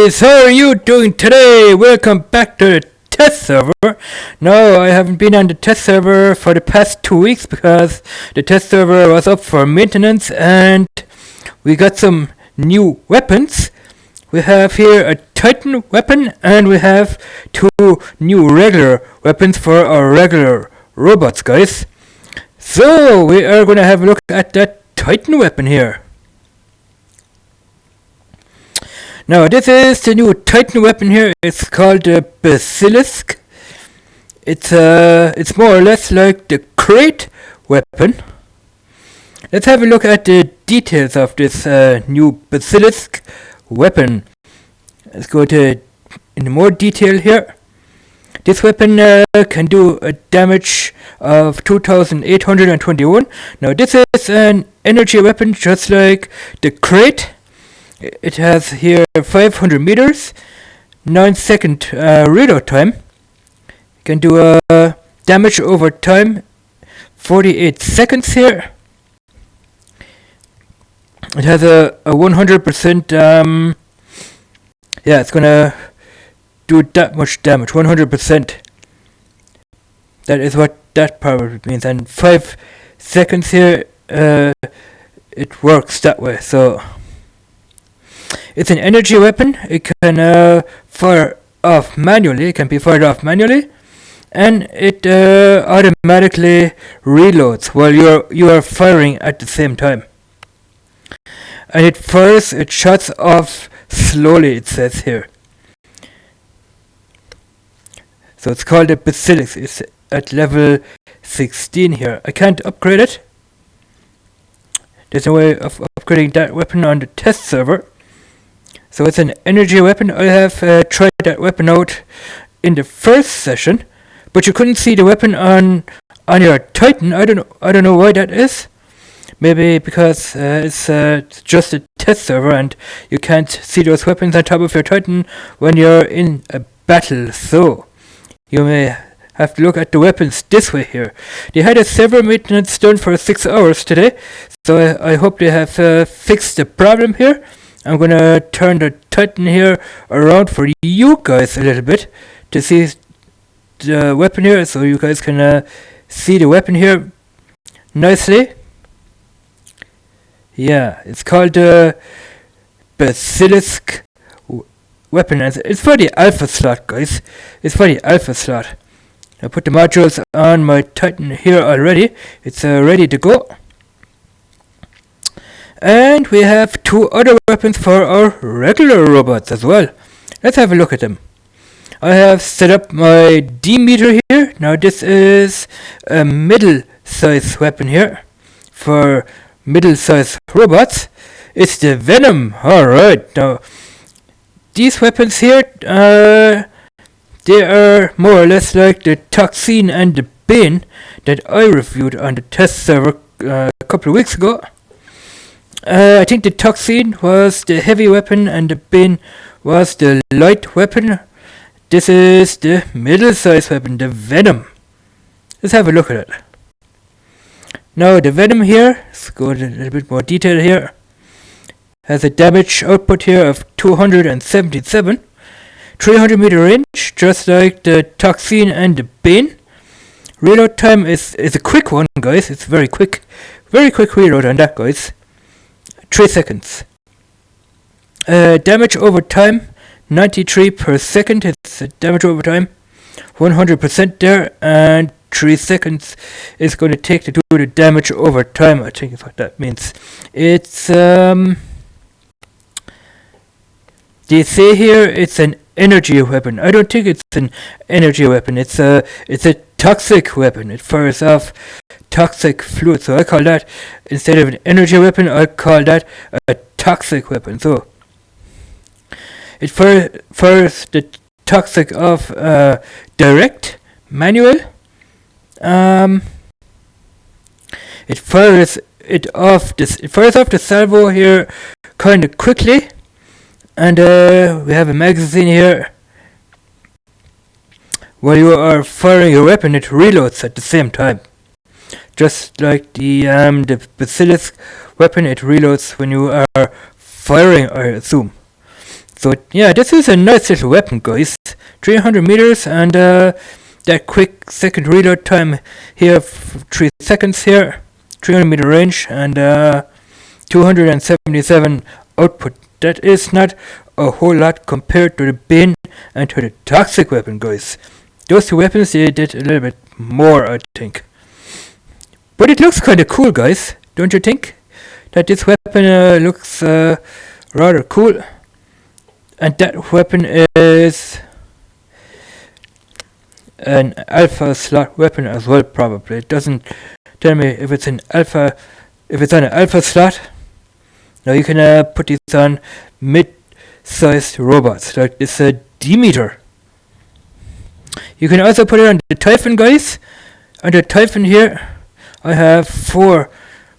guys, how are you doing today? Welcome back to the test server. No, I haven't been on the test server for the past 2 weeks because the test server was up for maintenance and we got some new weapons. We have here a Titan weapon and we have 2 new regular weapons for our regular robots, guys. So we are going to have a look at that Titan weapon here. Now this is the new Titan weapon here. It's called the Basilisk. It's more or less like the crate weapon. Let's have a look at the details of this new Basilisk weapon. Let's go to in more detail here. This weapon can do a damage of 2,821. Now this is an energy weapon just like the crate. It has here 500 meters, 9-second reload time. Can do damage over time, 48 seconds here. It has a 100%, it's gonna do that much damage, 100%. That is what that probably means. And 5 seconds here, it works that way, so. It's an energy weapon. It can fire off manually. It can be fired off manually, and it automatically reloads while you are firing at the same time. And it fires its shots off slowly. It says here. So it's called a Basilisk. It's at level 16 here. I can't upgrade it. There's no way of upgrading that weapon on the test server. So it's an energy weapon. I have tried that weapon out in the first session, but you couldn't see the weapon on your Titan. I don't know why that is. Maybe because it's just a test server and you can't see those weapons on top of your Titan when you're in a battle. So you may have to look at the weapons this way here. They had a server maintenance done for 6 hours today, so I hope they have fixed the problem here. I'm gonna turn the Titan here around for you guys a little bit to see the weapon here, so you guys can see the weapon here nicely. Yeah, it's called the Basilisk weapon. It's for the alpha slot, guys. It's for the alpha slot. I put the modules on my Titan here already. It's ready to go. And we have 2 other weapons for our regular robots as well. Let's have a look at them. I have set up my D meter here. Now this is a middle size weapon here for middle size robots. It's the Venom. Alright, now these weapons here, they are more or less like the Toxin and the Bane that I reviewed on the test server a couple of weeks ago. I think the Toxin was the heavy weapon and the Bane was the light weapon. This is the middle size weapon, the Venom. Let's have a look at it. Now the Venom here, let's go into a little bit more detail here. Has a damage output here of 277. 300 meter range, just like the Toxin and the Bane. Reload time is a quick one, guys. It's very quick. Very quick reload on that, guys. 3 seconds. Damage over time, 93 per second. It's damage over time, 100% there, and 3 seconds is going to take to do the damage over time. I think is what that means. It's they say here it's an energy weapon. I don't think it's an energy weapon. It's a toxic weapon. It fires off toxic fluid. So I call that, instead of an energy weapon, I call that a toxic weapon. So it fires the toxic off direct, manual. It fires off the salvo here kind of quickly. And we have a magazine here. While you are firing your weapon, it reloads at the same time. Just like the Basilisk weapon, it reloads when you are firing, I assume. So yeah, this is a nice little weapon, guys. 300 meters and that quick second reload time here, 3 seconds here, 300 meter range and 277 output. That is not a whole lot compared to the bin and to the toxic weapon, guys. Those two weapons, they did a little bit more, I think. But it looks kind of cool, guys. Don't you think? That this weapon looks rather cool. And that weapon is an alpha slot weapon as well, probably. It doesn't tell me if it's an alpha, if it's on an alpha slot. Now you can put these on mid-sized robots, like this D-meter. You can also put it on the Typhoon, guys. On the Typhoon here, I have 4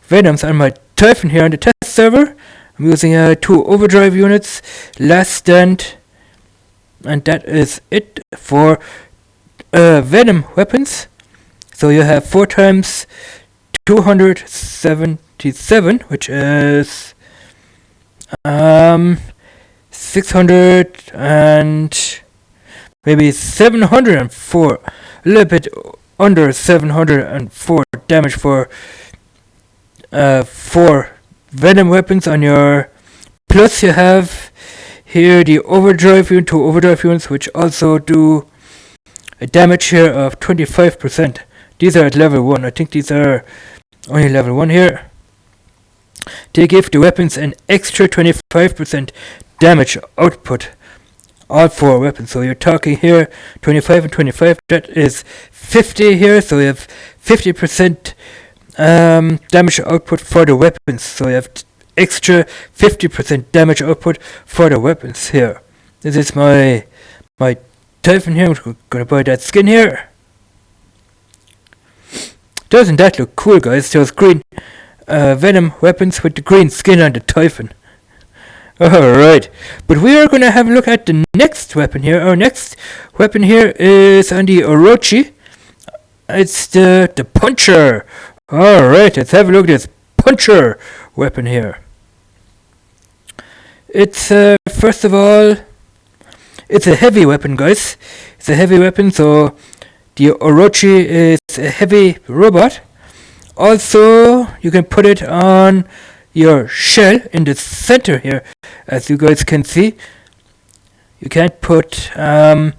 Venoms on my Typhoon here on the test server. I'm using 2 overdrive units, last stand, and that is it for Venom weapons. So you have 4 times 277, which is 600 and maybe 704, a little bit under 704 damage for 4 Venom weapons on your. Plus you have here the overdrive unit, 2 overdrive units, which also do a damage here of 25%. These are at level 1. I think these are only level 1 here. They give the weapons an extra 25% damage output. All 4 weapons. So you're talking here 25 and 25. That is 50 here. So you have 50% damage output for the weapons. So you have extra 50% damage output for the weapons here. This is my Typhoon here. I'm gonna buy that skin here. Doesn't that look cool, guys? Those green Venom weapons with the green skin on the Typhoon. Alright, but we are going to have a look at the next weapon here. Our next weapon here is on the Orochi. It's the Puncher. Alright, let's have a look at this Puncher weapon here. It's, first of all, it's a heavy weapon, guys. It's a heavy weapon, so the Orochi is a heavy robot. Also, you can put it on your shell in the center here, as you guys can see. You can't put the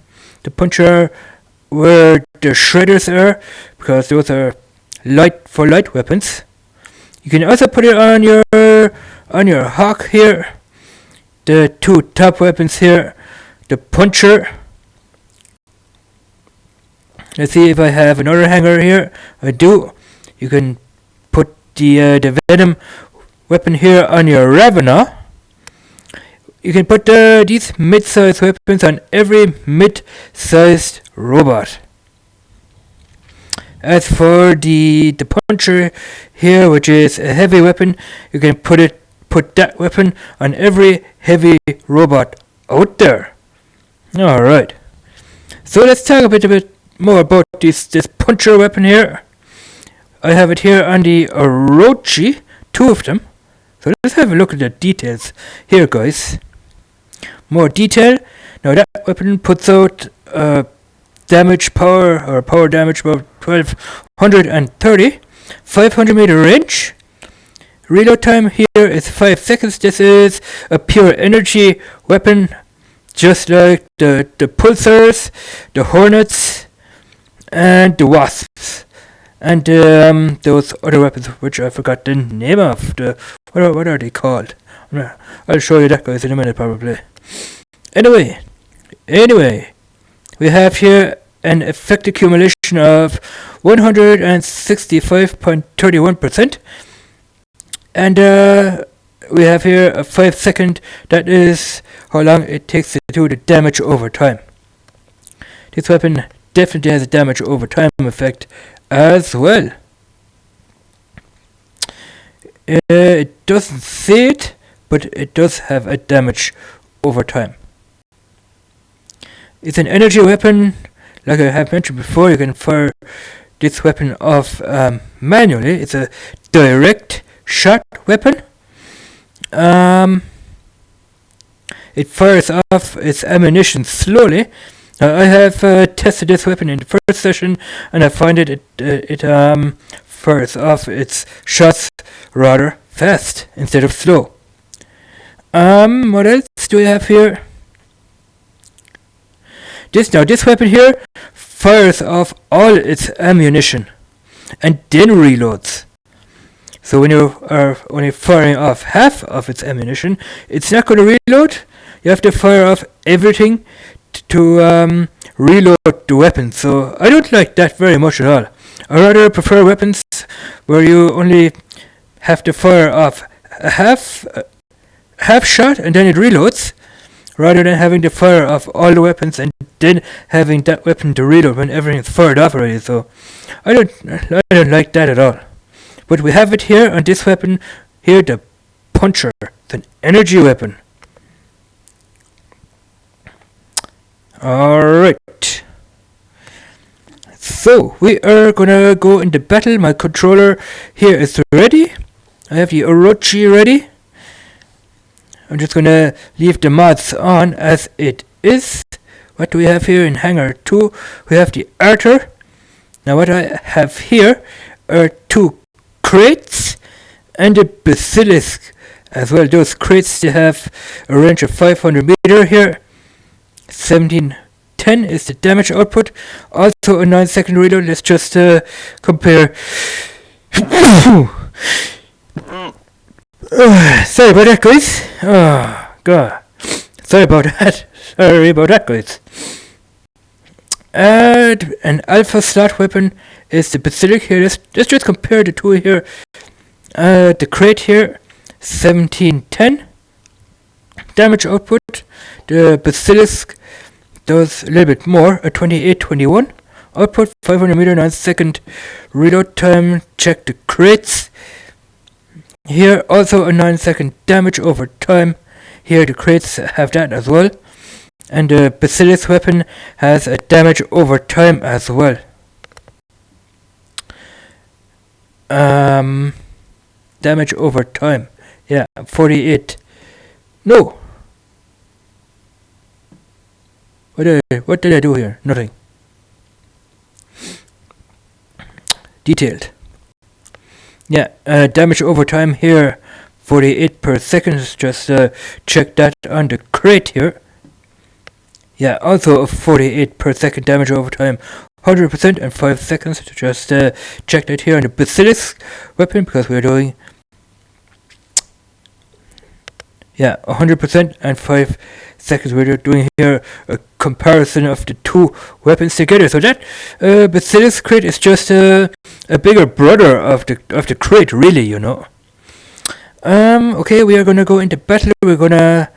Puncher where the shredders are, because those are light weapons. You can also put it on your Hawk here. The 2 top weapons here, the Puncher. Let's see if I have another hanger here. I do. You can put the Venom weapon here on your Ravener. You can put these mid-sized weapons on every mid-sized robot. As for the Puncher here, which is a heavy weapon, you can put that weapon on every heavy robot out there. Alright. So let's talk a bit more about this Puncher weapon here. I have it here on the Orochi, 2 of them. So let's have a look at the details here, guys. More detail. Now that weapon puts out damage power, or power damage about 1230, 500 meter range. Reload time here is 5 seconds. This is a pure energy weapon, just like the Pulsars, the Hornets, and the Wasps. And those other weapons, which I forgot the name of. What are they called? I'll show you that, guys, in a minute, probably. Anyway, we have here an effect accumulation of 165.31%. And we have here a 5 second. That is how long it takes to do the damage over time. This weapon definitely has a damage over time effect as well. It doesn't say it, but it does have a damage over time. It's an energy weapon. Like I have mentioned before, you can fire this weapon off manually. It's a direct shot weapon. it fires off its ammunition slowly. I have tested this weapon in the first session, and I find it fires off its shots rather fast instead of slow. What else do we have here? This weapon here fires off all its ammunition and then reloads. So when you're firing off half of its ammunition, it's not going to reload. You have to fire off everything to reload the weapon. So I don't like that very much at all. I rather prefer weapons where you only have to fire off a half shot and then it reloads, rather than having to fire off all the weapons and then having that weapon to reload when everything's fired off already. So I don't like that at all. But we have it here on this weapon here, the Puncher. It's an energy weapon. Alright. So we are gonna go into battle. My controller here is ready. I have the Orochi ready. I'm just gonna leave the mods on as it is. What do we have here in Hangar 2? We have the Arthur. Now what I have here are 2 crates and a Basilisk as well. Those crates, they have a range of 500 meter here. 1710 is the damage output. Also a 9-second reload. Let's just compare. Sorry about that, guys. Oh, God. Sorry about that, guys. An alpha slot weapon is the Basilisk here. Let's just compare the two here. The crate here, 1710 damage output. The Basilisk does a little bit more, a 2821 output, 500 meter, 9-second reload time. Check the crates. Here also a 9-second damage over time. Here the crates have that as well. And the Basilisk weapon has a damage over time as well. Damage over time. Yeah, 48. No. What did I do here? Nothing. Detailed. Yeah, damage over time here, 48 per second. Just check that on the crate here. Yeah, also 48 per second damage over time, 100% and 5 seconds. Just check that here on the Basilisk weapon, because we're doing 100% and 5 seconds. We're doing here a comparison of the two weapons together. So that Basilisk crate is just a bigger brother of the crate, really, you know. Okay, we are gonna go into battle. We're gonna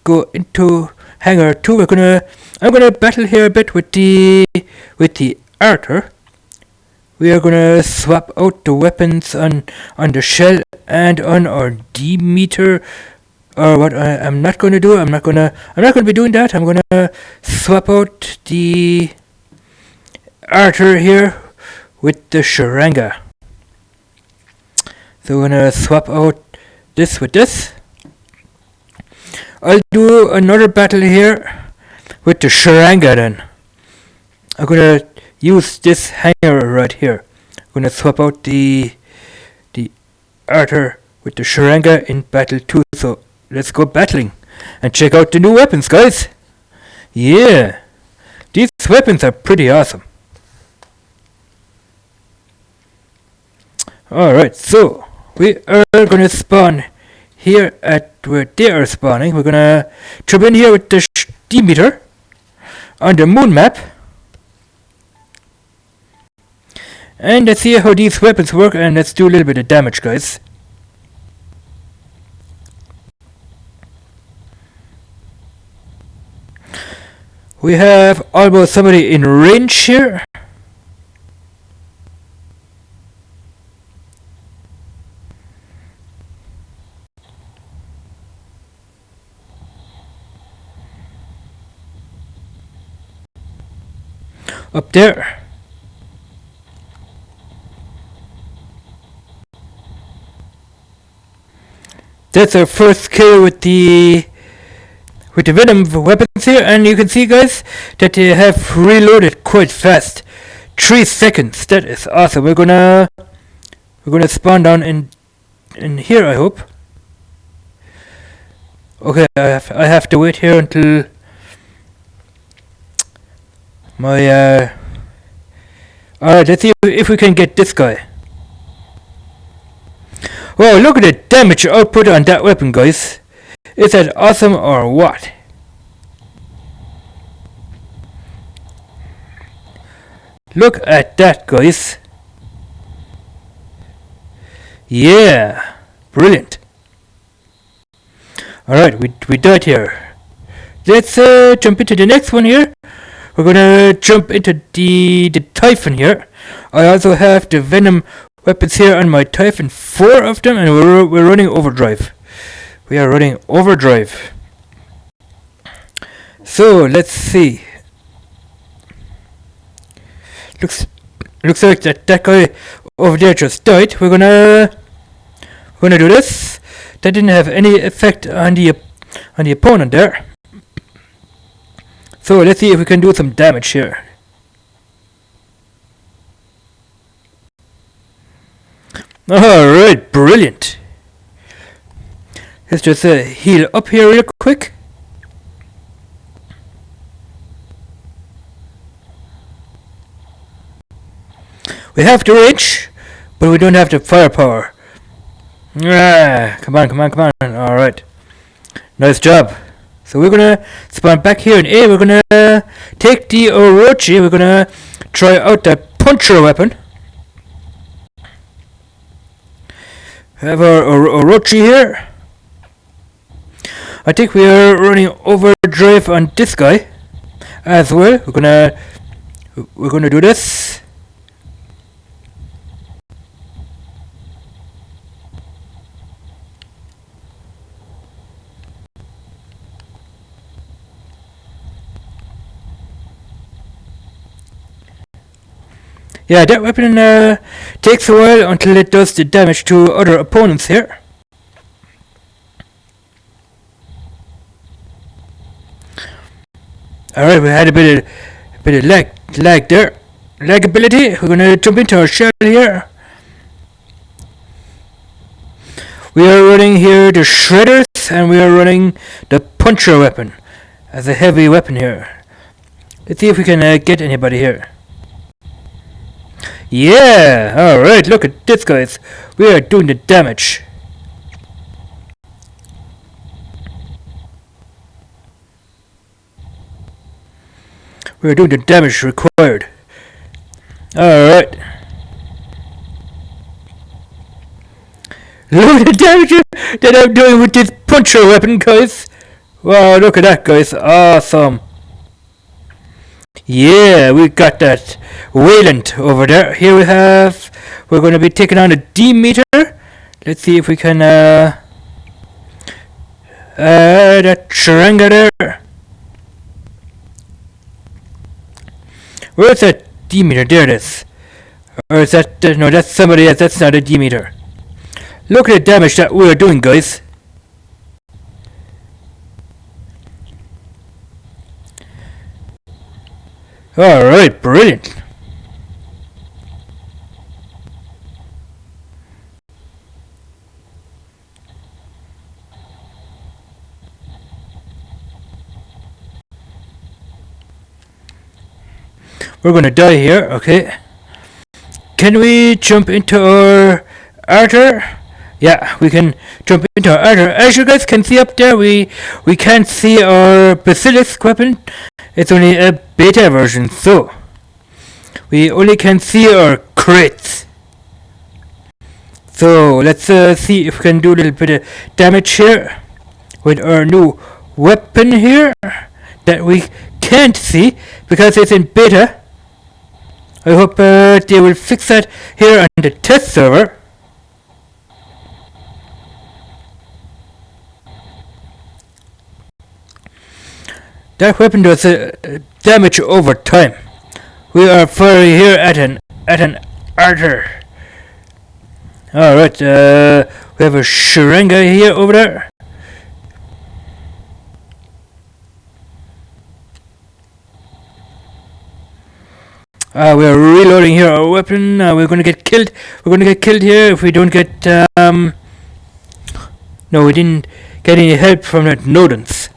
go into Hangar 2. I'm gonna battle here a bit with the Arthur. We are gonna swap out the weapons on the shell and on our D-meter. Or what I'm not gonna do. I'm not gonna be doing that. I'm gonna swap out the Arthur here with the Sharanga. So we're gonna swap out this with this. I'll do another battle here with the Sharanga then. I'm gonna use this hanger right here. I'm gonna swap out the Arthur with the Sharanga in battle 2. So let's go battling and check out the new weapons, guys. Yeah, these weapons are pretty awesome. Alright, so we are gonna spawn here at where they are spawning. We're gonna jump in here with the D-meter on the moon map. And let's see how these weapons work, and let's do a little bit of damage, guys. We have almost somebody in range here. Up there. That's our first kill with the with the Venom weapons here, and you can see, guys, that they have reloaded quite fast. 3 seconds. That is awesome. We're gonna spawn down in here, I hope. Okay, I have to wait here until my alright, let's see if we can get this guy. Wow, look at the damage output on that weapon, guys. Is that awesome or what? Look at that, guys. Yeah, brilliant. Alright, we died here. Let's jump into the next one here. We're gonna jump into the Typhoon here. I also have the Venom weapons here on my Typhoon, 4 of them, and we're running overdrive. We are running overdrive. So let's see. Looks like that guy over there just died. We're gonna do this. That didn't have any effect on the opponent there. So let's see if we can do some damage here. Alright, brilliant. Let's just heal up here real quick. We have the range, but we don't have the firepower. Come on. Alright. Nice job. So we're gonna spawn back here in A. We're gonna take the Orochi. We're gonna try out that puncher weapon. Have our Orochi here. I think we are running overdrive on this guy as well. We're gonna do this. Yeah, that weapon takes a while until it does the damage to other opponents here. Alright, we had a bit of lag there. Lag ability. We're gonna jump into our shell here. We are running here the shredders, and we are running the puncher weapon as a heavy weapon here. Let's see if we can get anybody here. Yeah, alright, look at this, guys. We are doing the damage. We are doing the damage required. Alright. Look at the damage that I'm doing with this puncher weapon, guys. Wow, look at that, guys. Awesome. Yeah, we got that Wayland over there. Here we're going to be taking on a D-meter. Let's see if we can that Sharanga there. Where's that D-meter? There it is. Or is that no, that's somebody else. That's not a D-meter. Look at the damage that we are doing, guys. Alright, brilliant. We're gonna die here, okay. Can we jump into our Arthur? Yeah, we can jump into our Arthur. As you guys can see up there, we can't see our Basilisk weapon. It's only a beta version, so we only can see our crates. So let's see if we can do a little bit of damage here with our new weapon here that we can't see because it's in beta. I hope they will fix that here on the test server. That weapon does damage over time. We are firing here at an Arthur. Alright, we have a Sharanga here over there. We're reloading here our weapon. We're gonna get killed. We're gonna get killed here if we don't get no, we didn't get any help from that Nodens.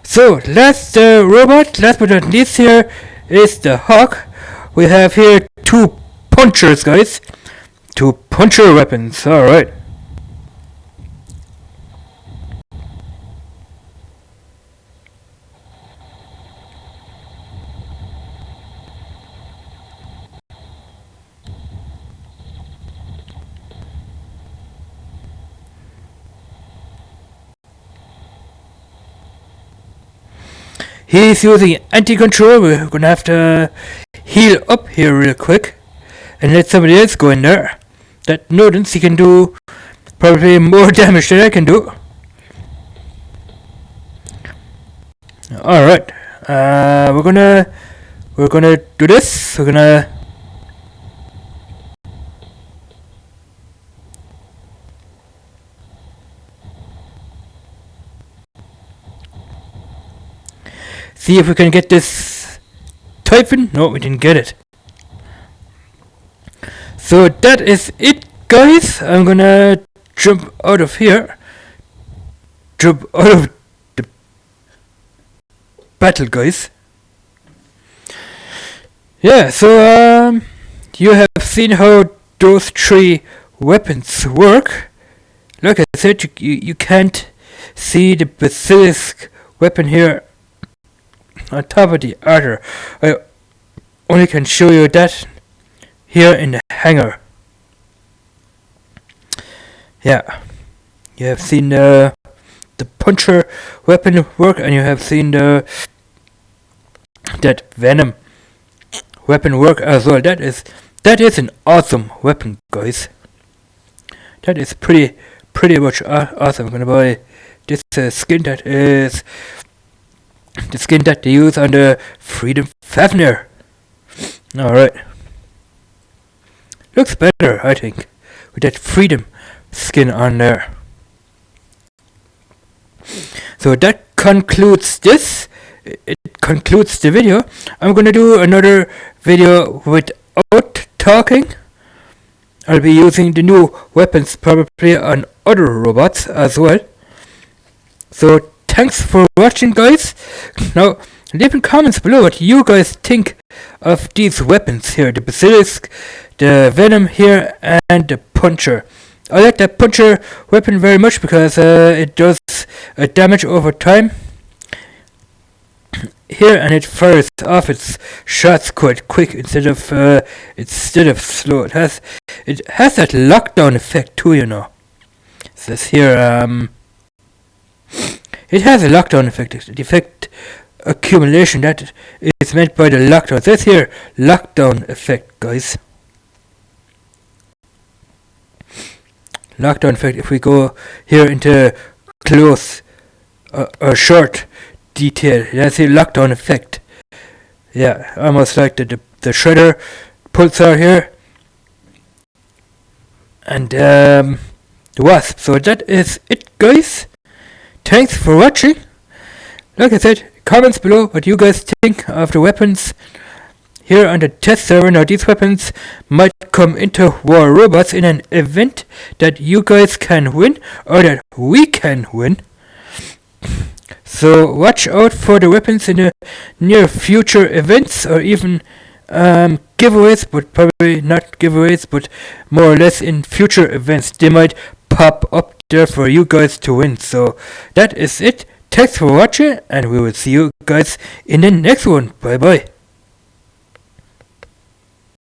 So last robot, last but not least, here is the Hawk. We have here 2 punchers, guys. 2 puncher weapons. Alright. He's using anti-control. We're gonna have to heal up here real quick and let somebody else go in there. That Nodens, he can do probably more damage than I can do. Alright. We're gonna do this. We're gonna see if we can get this Typhoon. No, we didn't get it. So that is it, guys. I'm gonna jump out of here. Jump out of the battle, guys. Yeah, so you have seen how those 3 weapons work. Like I said, you can't see the Basilisk weapon here on top of the other. I only can show you that here in the hangar. Yeah, you have seen the puncher weapon work, and you have seen that Venom weapon work as well. That is an awesome weapon, guys. That is pretty much awesome. I'm gonna buy this skin. That is the skin that they use on the Freedom Fafnir. Alright. Looks better, I think, with that Freedom skin on there. So that concludes this. It concludes the video. I'm gonna do another video without talking. I'll be using the new weapons probably on other robots as well. So thanks for watching, guys. Now leave in comments below what you guys think of these weapons here, the Basilisk, the Venom here, and the puncher. I like that puncher weapon very much because it does damage over time here, and it fires off its shots quite quick instead of slow. It has that lockdown effect too, you know. It says here it has a lockdown effect. The effect accumulation that is meant by the lockdown. It says here lockdown effect, guys. Lockdown effect. If we go here into close or short detail, that's a lockdown effect. Yeah, almost like the shredder pulsar here, and the wasp. So that is it, guys. Thanks for watching. Like I said, comments below what you guys think of the weapons here on the test server. Now these weapons might come into War Robots in an event that you guys can win, or that we can win. So watch out for the weapons in the near future events, or even giveaways, but probably not giveaways, but more or less in future events. They might pop up there for you guys to win. So that is it. Thanks for watching, and we will see you guys in the next one. Bye bye.